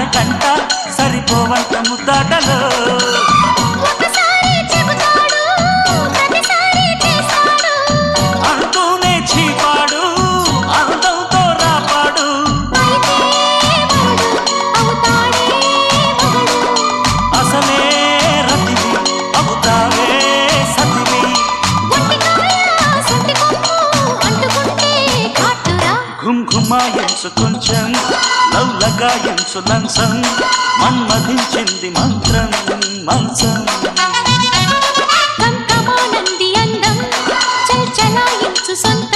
అరగంట సరిపోవంత ముద్దాటలో అంటూనే చీపాడు అందంతో రాపాడు అసలే రతివి అవుతావే సతివి ఘుంఘుమాయించు కొంచెం లవ్లగాయించు లంచం మన్మధించింది మంత్రం మంచం కంకమానంది అందం చల్ చలాయించు సొంత